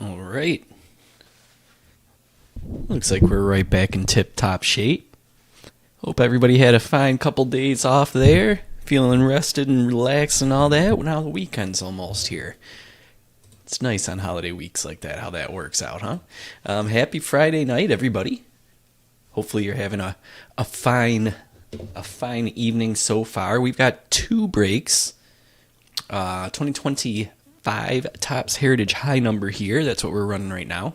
All right. Looks like we're right back in tip-top shape. Hope everybody had a fine couple days off there. Feeling rested and relaxed and all that. Now the weekend's almost here. It's nice on holiday weeks like that, how that works out, huh? Happy Friday night, everybody. Hopefully you're having a fine evening so far. We've got 2 breaks. 2025 Topps Heritage High number here. That's what we're running right now.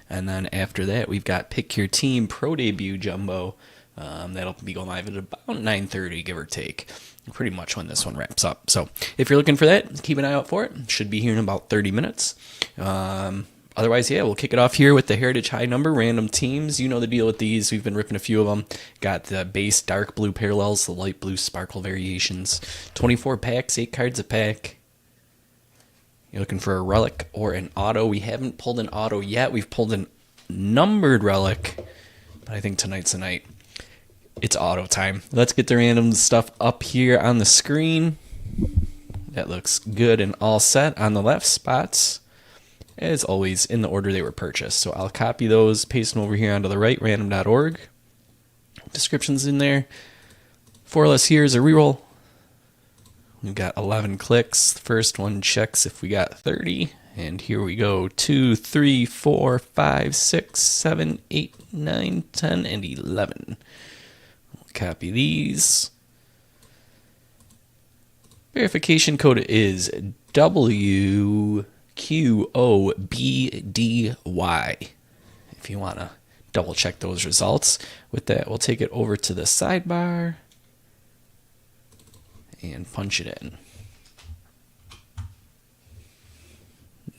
And then after that, we've got Pick Your Team Pro Debut Jumbo. That'll be going live at about 9:30, give or take. Pretty much when this one wraps up. So if you're looking for that, keep an eye out for it. Should be here in about 30 minutes. Otherwise, yeah, we'll kick it off here with the Heritage High number, random teams. You know the deal with these. We've been ripping a few of them. Got the base dark blue parallels, the light blue sparkle variations. 24 packs, 8 cards a pack. You're looking for a relic or an auto. We haven't pulled an auto yet. We've pulled a numbered relic, but I think tonight's the night. It's auto time. Let's get the random stuff up here on the screen. That looks good and all set on the left spots, as always, in the order they were purchased. So I'll copy those, paste them over here onto the right, random.org. Description's in there. 4 less here is a reroll. We've got 11 clicks. The first one checks if we got 30. And here we go. 2, 3, 4, 5, 6, 7, 8, 9, 10, and 11. Copy these. Verification code is WQOBDY. If you want to double check those results. With that, we'll take it over to the sidebar and punch it in.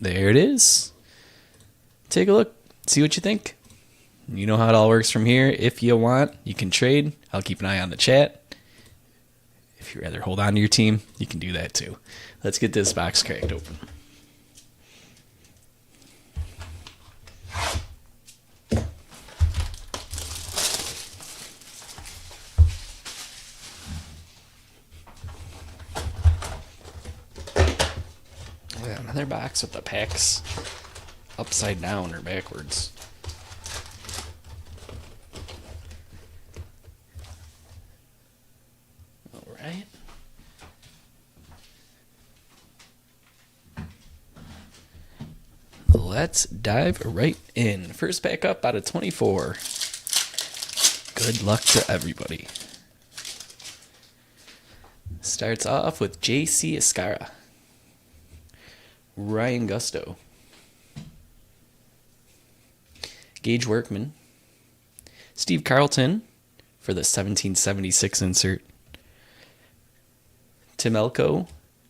There it is. Take a look. See what you think. You know how it all works from here. If you want, you can trade. I'll keep an eye on the chat. If you'd rather hold on to your team, you can do that too. Let's get this box cracked open. Another box with the packs upside down or backwards. Right. Let's dive right in. First pack up out of 24. Good luck to everybody. Starts off with J.C. Escara, Ryan Gusto, Gage Workman, Steve Carlton for the 1776 insert, Tim Elko,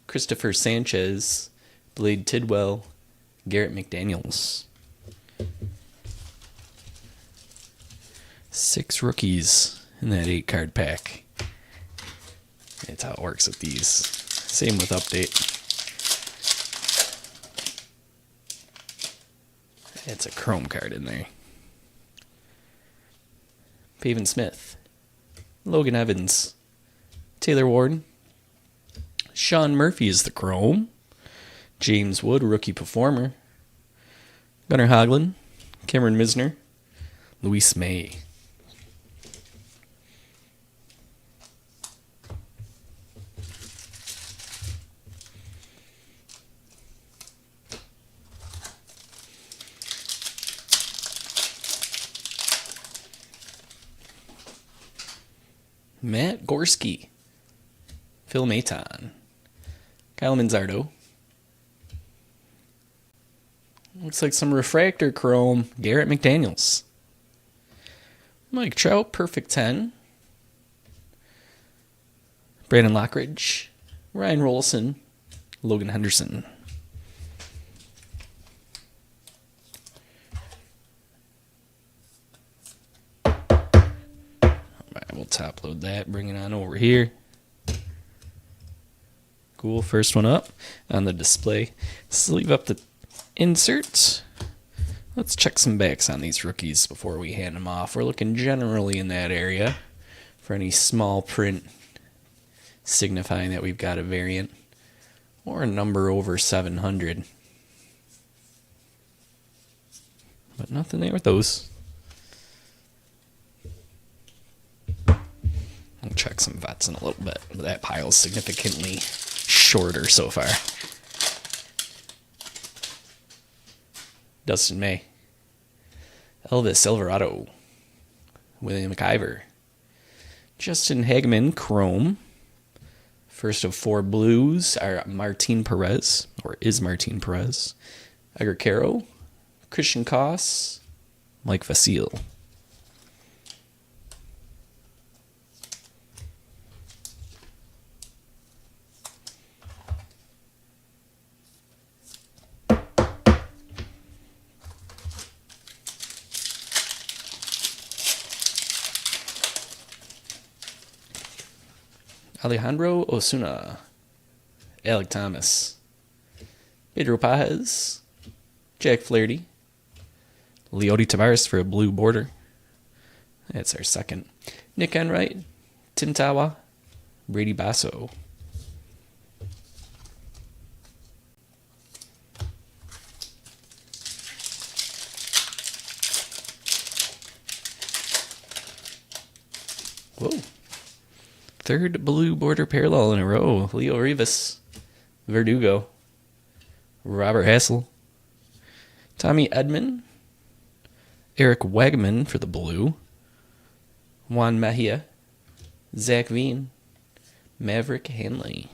Christopher Sanchez, Blade Tidwell, Garrett McDaniels. 6 rookies in that 8-card pack. That's how it works with these. Same with update. It's a chrome card in there. Pavin Smith, Logan Evans, Taylor Ward, Sean Murphy is the chrome, James Wood, rookie performer, Gunnar Hoglund, Cameron Misner, Luis May. Matt Gorski, Phil Maton, Kyle Manzardo. Looks like some refractor chrome, Garrett McDaniels. Mike Trout, perfect 10. Brandon Lockridge, Ryan Rolson, Logan Henderson. We'll top load that, bring it on over here. Cool, first one up on the display. Sleeve up the inserts. Let's check some backs on these rookies before we hand them off. We're looking generally in that area for any small print signifying that we've got a variant. or a number over 700. But nothing there with those. I'll check some vets in a little bit. That pile's significantly shorter so far. Dustin May. Elvis Alvarado. William McIver. Justin Hagman, Chrome. First of 4 blues are Martin Perez, or is Martin Perez. Edgar Caro. Christian Koss. Mike Vasile. Alejandro Osuna, Alec Thomas, Pedro Paz, Jack Flaherty, Leody Taveras for a blue border. That's our second. Nick Enright, Tim Tawa, Brady Basso. Whoa. Third blue border parallel in a row. Leo Rivas, Verdugo, Robert Hassel, Tommy Edman, Eric Wegman for the blue, Juan Mejia, Zach Veen, Maverick Hanley.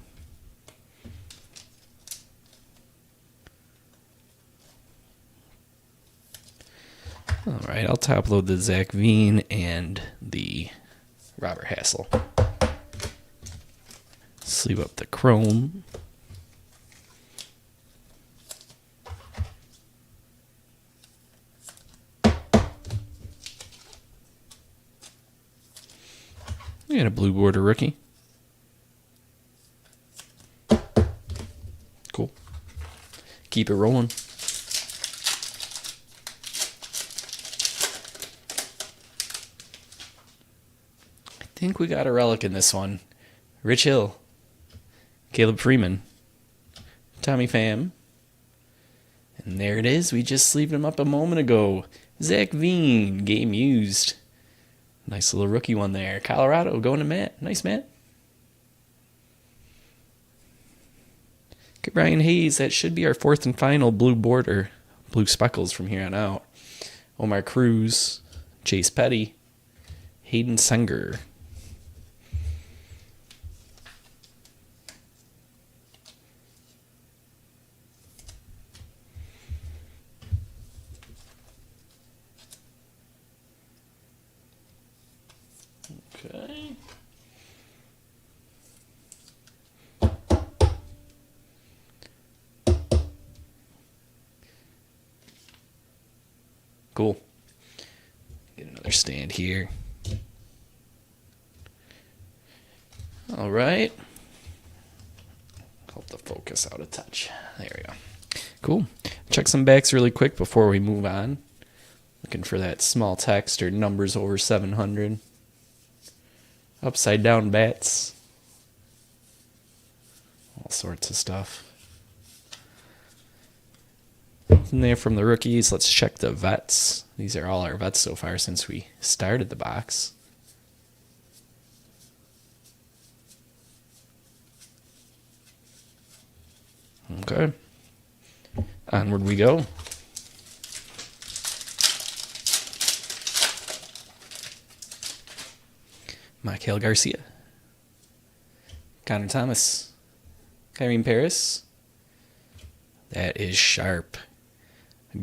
All right, I'll top load the Zach Veen and the Robert Hassel. Sleeve up the chrome. We got a blue border rookie. Cool. Keep it rolling. I think we got a relic in this one. Rich Hill. Caleb Freeman, Tommy Pham, and there it is. We just sleeved him up a moment ago. Zach Veen, game used. Nice little rookie one there. Colorado going to Matt. Nice, Matt. Okay, Brian Hayes, that should be our 4th and final blue border. Blue speckles from here on out. Omar Cruz, Chase Petty, Hayden Senger. Okay. Cool. Get another stand here. All right. Hope the focus out of touch. There we go. Cool. Check some backs really quick before we move on. Looking for that small text or numbers over 700. Upside down bats. All sorts of stuff. And there from the rookies, let's check the vets. These are all our vets so far since we started the box. Okay. Onward we go. Michael Garcia, Connor Thomas, Kyrene Paris. That is sharp.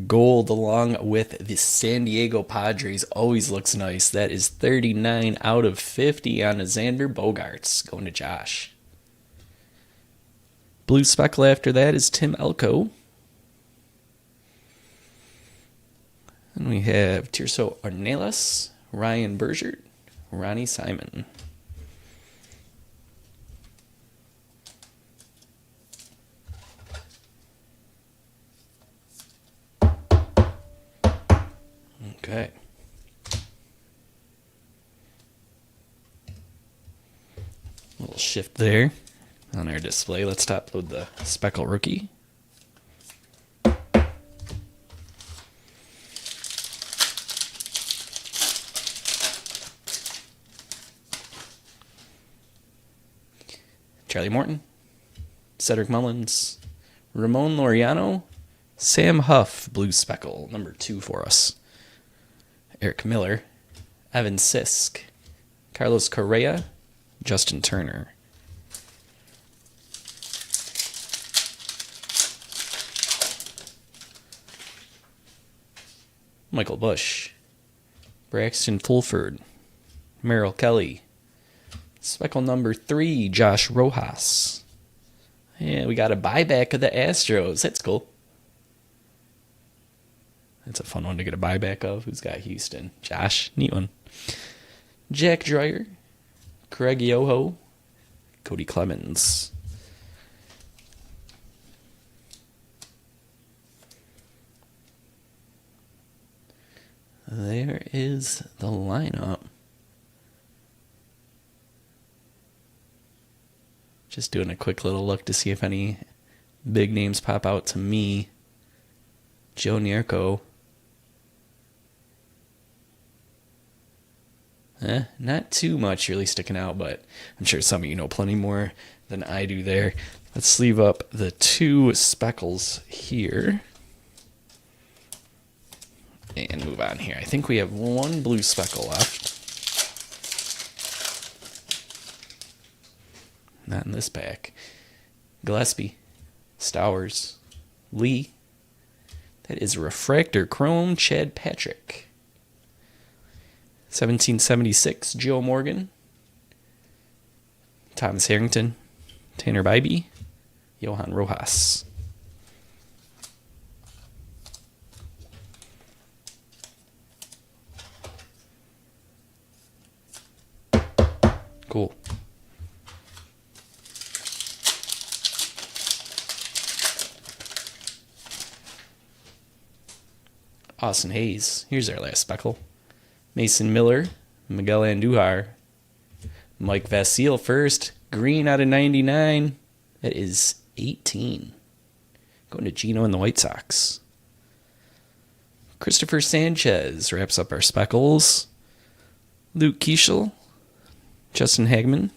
Gold along with the San Diego Padres always looks nice. That is 39 out of 50 on a Xander Bogaerts. Going to Josh. Blue speckle after that is Tim Elko. And we have Tirso Ornelas, Ryan Bergert, Ronnie Simon. Okay. Little shift there. On our display, let's top load the Speckle rookie. Charlie Morton, Cedric Mullins, Ramon Laureano, Sam Huff, Blue Speckle, number 2 for us. Eric Miller, Evan Sisk, Carlos Correa, Justin Turner. Michael Bush, Braxton Fulford, Merrill Kelly, Speckle number 3, Josh Rojas. Yeah, we got a buyback of the Astros. That's cool. That's a fun one to get a buyback of. Who's got Houston? Josh, neat one. Jack Dreyer, Craig Yoho, Cody Clemens. There is the lineup. Just doing a quick little look to see if any big names pop out to me. Joe Nierko. Not too much really sticking out, but I'm sure some of you know plenty more than I do there. Let's sleeve up the 2 Speckles here. And move on here. I think we have 1 blue Speckle left. Not in this pack. Gillespie, Stowers, Lee. That is Refractor Chrome, Chad Patrick. 1776, Joe Morgan. Thomas Harrington, Tanner Bybee, Johan Rojas. Cool. Austin Hayes. Here's our last Speckle. Mason Miller, Miguel Andujar, Mike Vasil first, green out of 99. That is 18. Going to Gino and the White Sox. Christopher Sanchez wraps up our Speckles. Luke Keeschel, Justin Hagman,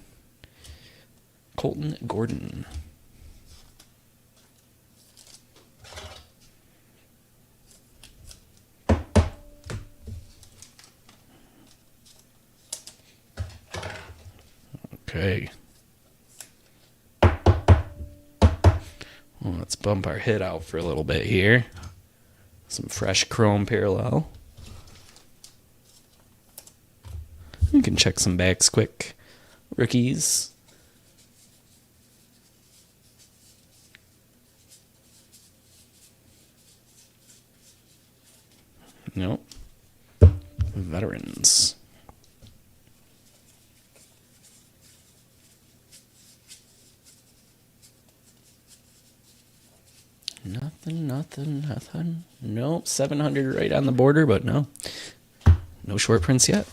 Colton Gordon. Okay. Well, let's bump our hit out for a little bit here. Some fresh chrome parallel. You can check some backs quick. Rookies. Nope. Veterans. Nothing. Nope, 700 right on the border, but no. No short prints yet.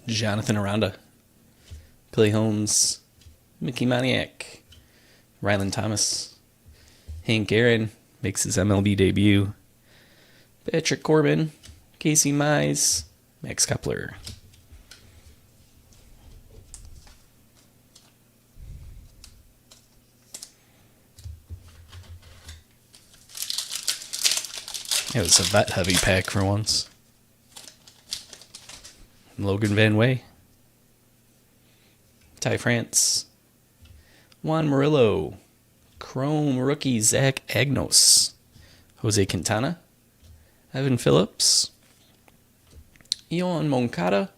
Jonathan Aranda, Billy Holmes, Mickey Moniak, Ryland Thomas, Hank Aaron makes his MLB debut, Patrick Corbin, Casey Mize, Max Kepler. It was a vet-heavy pack for once. Logan Van Way, Ty France, Juan Murillo, Chrome rookie Zach Agnos, Jose Quintana, Evan Phillips, Yohan Moncada,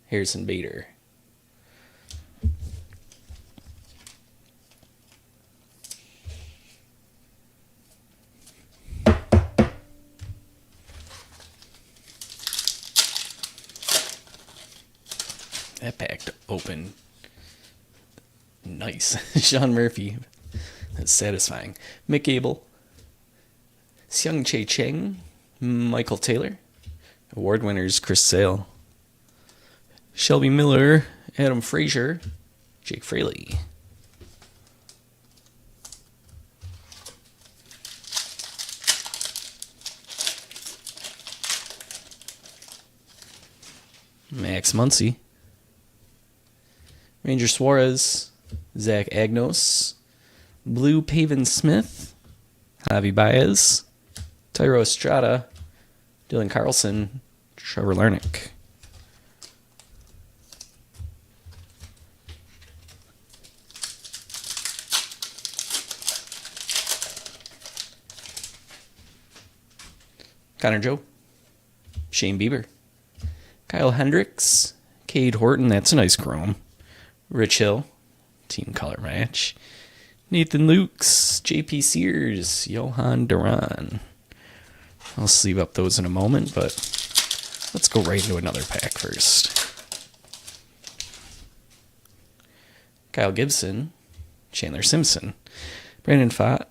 Harrison Bader. That pack open. Nice. Sean Murphy. That's satisfying. Mick Abel. Seung Chae Cheng. Michael Taylor. Award winners Chris Sale, Shelby Miller, Adam Frazier, Jake Fraley. Max Muncy, Ranger Suarez, Zach Agnos, Blue Pavin Smith, Javi Baez, Tyro Estrada, Dylan Carlson, Trevor Larnach. Connor Joe, Shane Bieber, Kyle Hendricks, Cade Horton, that's a nice chrome, Rich Hill, team color match, Nathan Lukes, JP Sears, Johan Duran. I'll sleeve up those in a moment, but let's go right into another pack first. Kyle Gibson, Chandler Simpson, Brandon Pfaadt,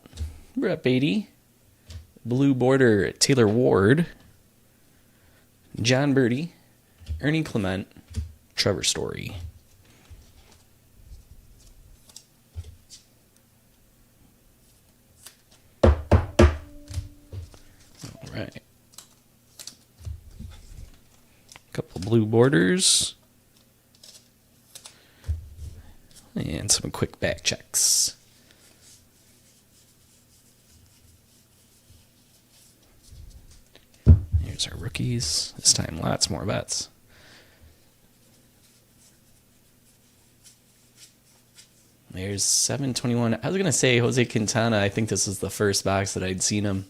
Brett Beatty, Blue Border Taylor Ward, John Birdie, Ernie Clement, Trevor Story. All right. Couple blue borders. And some quick back checks. Here's our rookies. This time lots more bets. There's 721. I was going to say Jose Quintana. I think this is the first box that I'd seen him.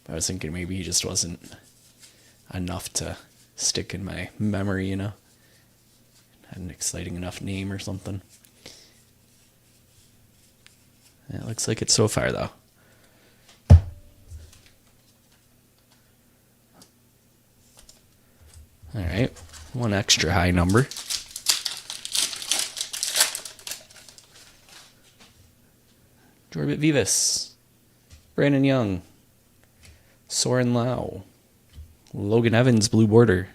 But I was thinking maybe he just wasn't enough to stick in my memory, you know. Had an exciting enough name or something. It looks like it so far, though. All right, one extra high number. Jorbit Vivas, Brandon Young, Soren Lau, Logan Evans, blue border,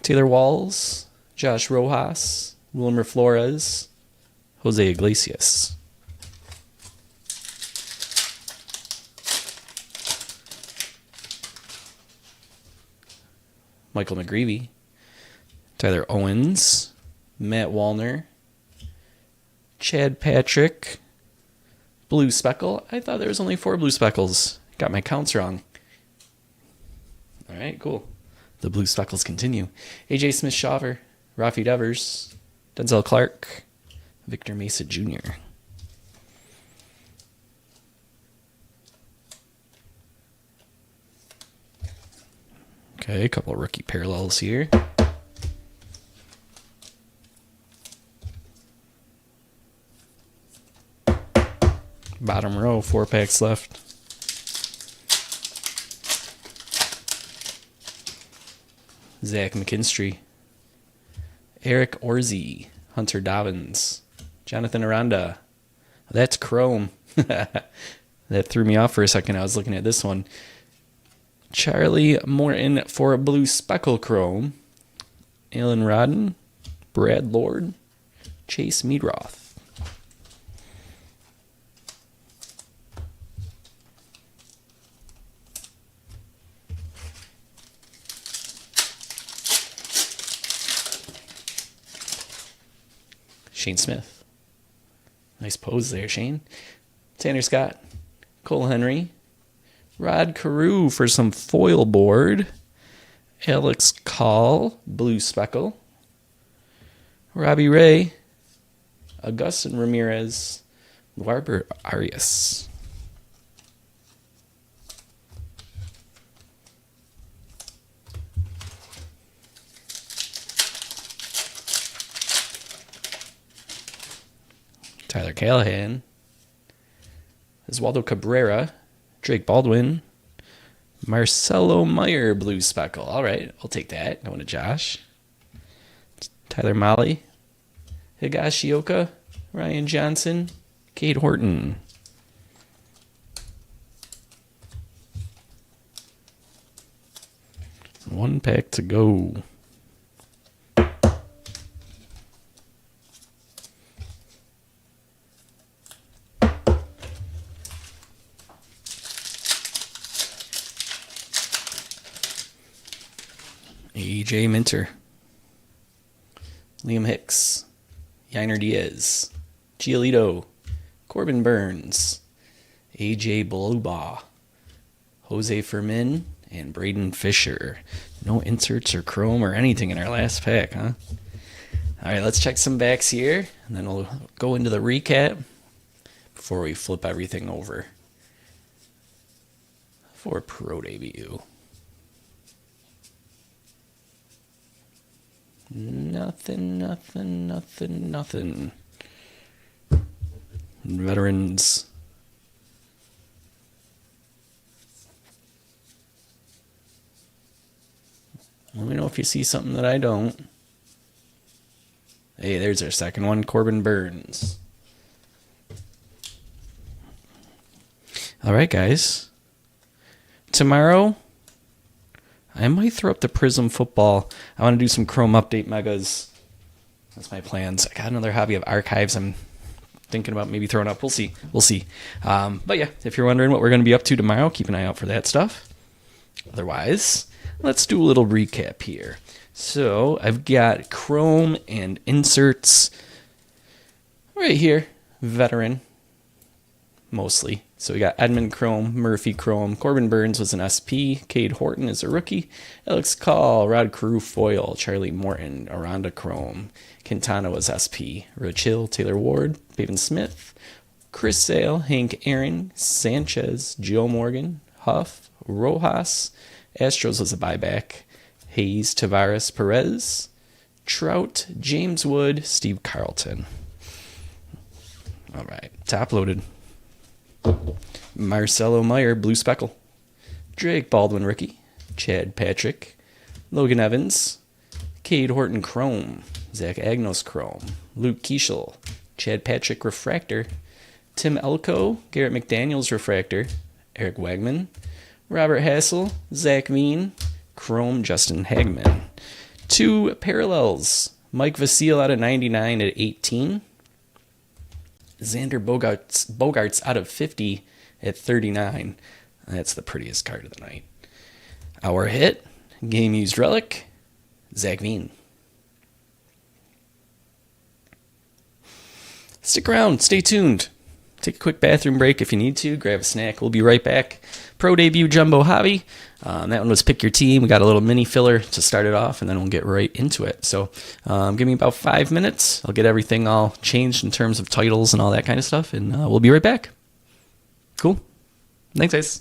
Taylor Walls, Josh Rojas, Wilmer Flores, Jose Iglesias. Michael McGreevy, Tyler Owens, Matt Wallner, Chad Patrick, Blue Speckle. I thought there was only 4 blue speckles. Got my counts wrong. All right, cool. The blue speckles continue. AJ Smith-Shawver, Rafi Devers, Denzel Clark, Victor Mesa Jr. Okay, a couple of rookie parallels here. Bottom row, 4 packs left. Zach McKinstry, Eric Orzi, Hunter Dobbins, Jonathan Aranda. That's chrome. That threw me off for a second. I was looking at this one. Charlie Morton for a blue speckle chrome. Alan Rodden, Brad Lord, Chase Meadroth. Shane Smith. Nice pose there, Shane. Tanner Scott, Cole Henry, Rod Carew for some foil board. Alex Call, blue speckle. Robbie Ray, Augustin Ramirez, Larber Arias. Tyler Callahan, Oswaldo Cabrera, Drake Baldwin, Marcelo Meyer, blue speckle. All right, I'll take that. Going to Josh. Tyler Molly, Higashioka, Ryan Johnson, Cade Horton. One pack to go. AJ Minter, Liam Hicks, Yainer Diaz, Giolito, Corbin Burns, AJ Blubaugh, Jose Fermin, and Braden Fisher. No inserts or chrome or anything in our last pack, huh? All right, let's check some backs here, and then we'll go into the recap before we flip everything over for Pro Debut. Nothing. Veterans. Let me know if you see something that I don't. Hey, there's our second one, Corbin Burns. All right, guys. Tomorrow, I might throw up the Prism football. I want to do some Chrome Update Megas. That's my plans. I got another hobby of archives I'm thinking about maybe throwing up. We'll see. But yeah, if you're wondering what we're going to be up to tomorrow, keep an eye out for that stuff. Otherwise, let's do a little recap here. So I've got Chrome and inserts right here. Veteran, mostly. So we got Edmund Chrome, Murphy Chrome, Corbin Burns was an SP, Cade Horton is a rookie, Alex Call, Rod Carew Foil, Charlie Morton, Aranda Chrome, Quintana was SP, Rich Hill, Taylor Ward, Pavin Smith, Chris Sale, Hank Aaron, Sanchez, Joe Morgan, Huff, Rojas, Astros was a buyback, Hayes, Tavares, Perez, Trout, James Wood, Steve Carlton. All right, top loaded. Marcelo Meyer, Blue Speckle. Drake Baldwin, rookie. Chad Patrick. Logan Evans. Cade Horton, Chrome. Zach Agnos, Chrome. Luke Keishel. Chad Patrick, Refractor. Tim Elko. Garrett McDaniels, Refractor. Eric Wagman. Robert Hassel. Zach Veen. Chrome, Justin Hagman. 2 parallels. Mike Vasile out of 99 at 18. Xander Bogaerts out of 50 at 39. That's the prettiest card of the night. Our hit, game used relic, Zach Veen. Stick around, stay tuned. Take a quick bathroom break if you need to. Grab a snack. We'll be right back. Pro Debut Jumbo Hobby. That one was pick your team. We got a little mini filler to start it off, and then we'll get right into it. So give me about 5 minutes. I'll get everything all changed in terms of titles and all that kind of stuff, and we'll be right back. Cool. Thanks, guys.